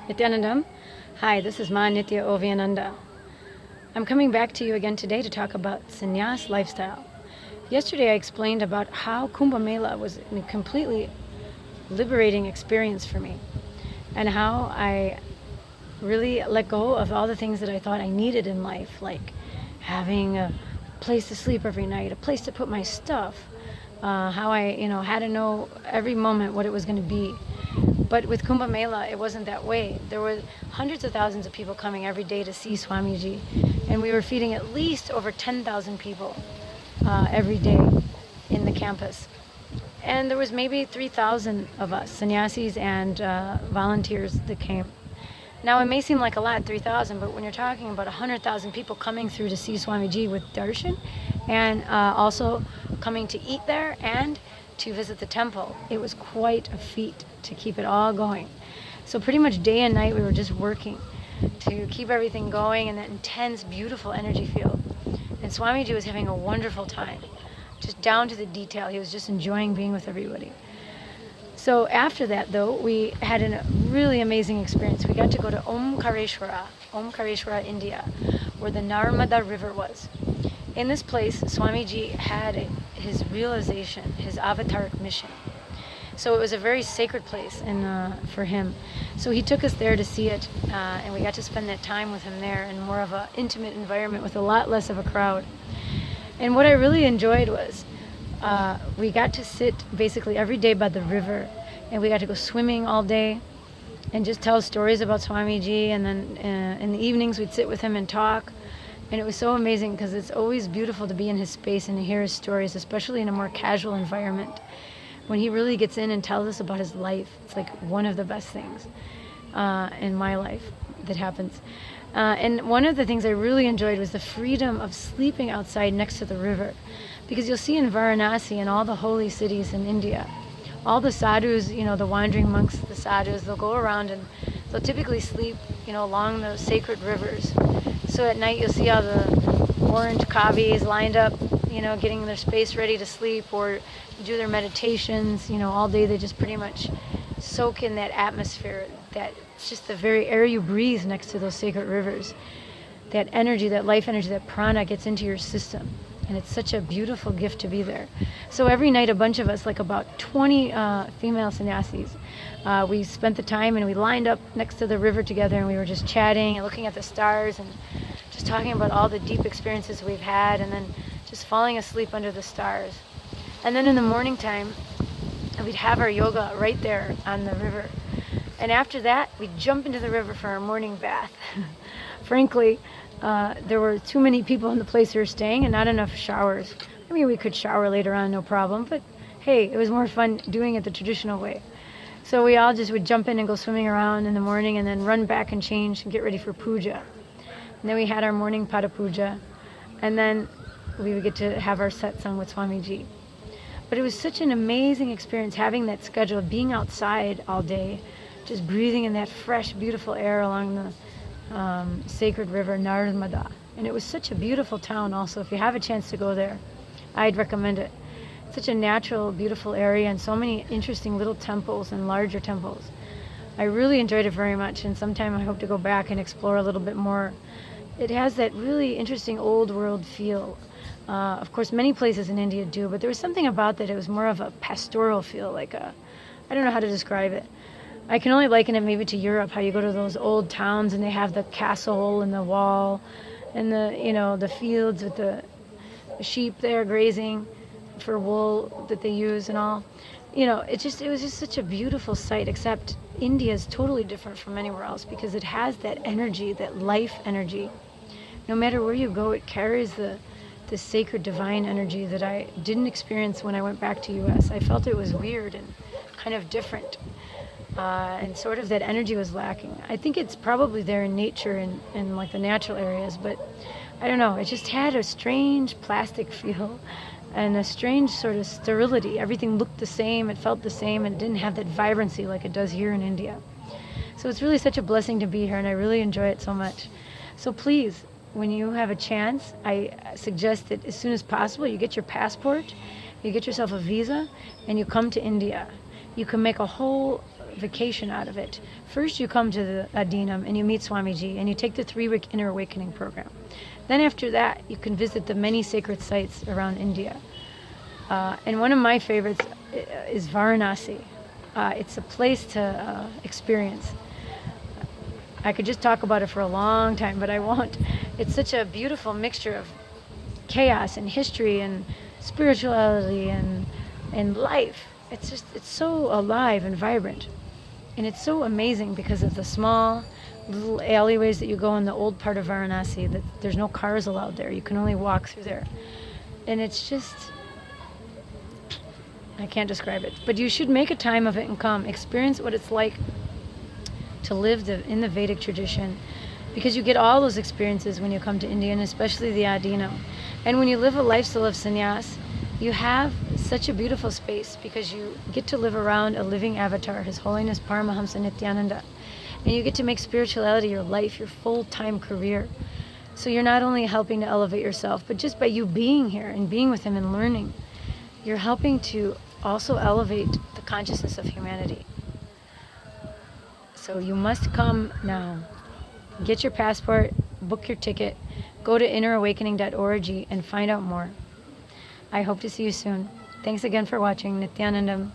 Nithyanandam. Hi, this is Ma Nitya Oviananda. I'm coming back to you again today to talk about Sannyas lifestyle. Yesterday I explained about how Kumbh Mela was a completely liberating experience for me and how I really let go of all the things that I thought I needed in life, like having a place to sleep every night, a place to put my stuff, how I had to know every moment what it was going to be. But with Kumbh Mela, it wasn't that way. There were hundreds of thousands of people coming every day to see Swamiji, and we were feeding at least over 10,000 people every day in the campus. And there was maybe 3,000 of us, Sannyasis and volunteers that came. Now it may seem like a lot, 3,000, but when you're talking about 100,000 people coming through to see Swamiji with darshan, and also coming to eat there and to visit the temple, it was quite a feat to keep it all going. So pretty much day and night we were just working to keep everything going in that intense, beautiful energy field. And Swamiji was having a wonderful time, just down to the detail. He was just enjoying being with everybody. So after that, though, we had a really amazing experience. We got to go to Omkareshwara, India, where the Narmada River was. In this place, Swamiji had his realization, his avataric mission. So it was a very sacred place for him. So he took us there to see it, and we got to spend that time with him there in more of an intimate environment with a lot less of a crowd. And what I really enjoyed was we got to sit basically every day by the river, and we got to go swimming all day and just tell stories about Swamiji, and then in the evenings we'd sit with him and talk. And it was so amazing because it's always beautiful to be in his space and to hear his stories, especially in a more casual environment. When he really gets in and tells us about his life, it's like one of the best things in my life that happens. And one of the things I really enjoyed was the freedom of sleeping outside next to the river. Because you'll see in Varanasi and all the holy cities in India, all the sadhus, the wandering monks, the sadhus, they'll go around and they'll typically sleep, along the sacred rivers. So at night you'll see all the orange kavis lined up, getting their space ready to sleep or do their meditations. All day they just pretty much soak in that atmosphere, that just the very air you breathe next to those sacred rivers. That energy, that life energy, that prana gets into your system. And it's such a beautiful gift to be there. So every night a bunch of us, like about 20 female sannyasis, we spent the time and we lined up next to the river together, and we were just chatting and looking at the stars and just talking about all the deep experiences we've had, and then just falling asleep under the stars. And then in the morning time, we'd have our yoga right there on the river. And after that, we'd jump into the river for our morning bath. Frankly, there were too many people in the place we were staying and not enough showers. I mean, we could shower later on, no problem, but hey, it was more fun doing it the traditional way. So we all just would jump in and go swimming around in the morning and then run back and change and get ready for puja. And then we had our morning pada puja, and then we would get to have our satsang with Swamiji. But it was such an amazing experience having that schedule of being outside all day, just breathing in that fresh, beautiful air along the sacred river Narmada. And it was such a beautiful town also. If you have a chance to go there, I'd recommend it. Such a natural, beautiful area, and so many interesting little temples and larger temples. I really enjoyed it very much, and sometime I hope to go back and explore a little bit more. It has that really interesting old world feel. Of course, many places in India do, but there was something about that. It was more of a pastoral feel, I don't know how to describe it. I can only liken it maybe to Europe, how you go to those old towns and they have the castle and the wall and the fields with the sheep there grazing for wool that they use and all. It was just such a beautiful sight, except India is totally different from anywhere else because it has that energy, that life energy. No matter where you go, it carries the sacred divine energy that I didn't experience when I went back to US. I felt it was weird and kind of different. And sort of that energy was lacking. I think it's probably there in nature and like the natural areas, but I don't know. It just had a strange plastic feel and a strange sort of sterility. Everything looked the same, it felt the same, and it didn't have that vibrancy like it does here in India. So it's really such a blessing to be here, and I really enjoy it so much. So please, when you have a chance, I suggest that as soon as possible you get your passport, you get yourself a visa, and you come to India. You can make a whole vacation out of it. First, you come to the Adinam and you meet Swamiji and you take the 3-week Inner Awakening program. Then after that, you can visit the many sacred sites around India. And one of my favorites is Varanasi. It's a place to experience. I could just talk about it for a long time, but I won't. It's such a beautiful mixture of chaos and history and spirituality and life. It's so alive and vibrant. And it's so amazing because of the small little alleyways that you go in the old part of Varanasi, that there's no cars allowed there. You can only walk through there. And it's just, I can't describe it. But you should make a time of it and come. Experience what it's like to live in the Vedic tradition, because you get all those experiences when you come to India, and especially the Adinam. And when you live a lifestyle of sannyas, you have such a beautiful space because you get to live around a living avatar, His Holiness Paramahamsa Nithyananda. And you get to make spirituality your life, your full-time career. So you're not only helping to elevate yourself, but just by you being here and being with him and learning, you're helping to also elevate the consciousness of humanity. So you must come now. Get your passport, book your ticket, go to innerawakening.org and find out more. I hope to see you soon. Thanks again for watching. Nithyanandam.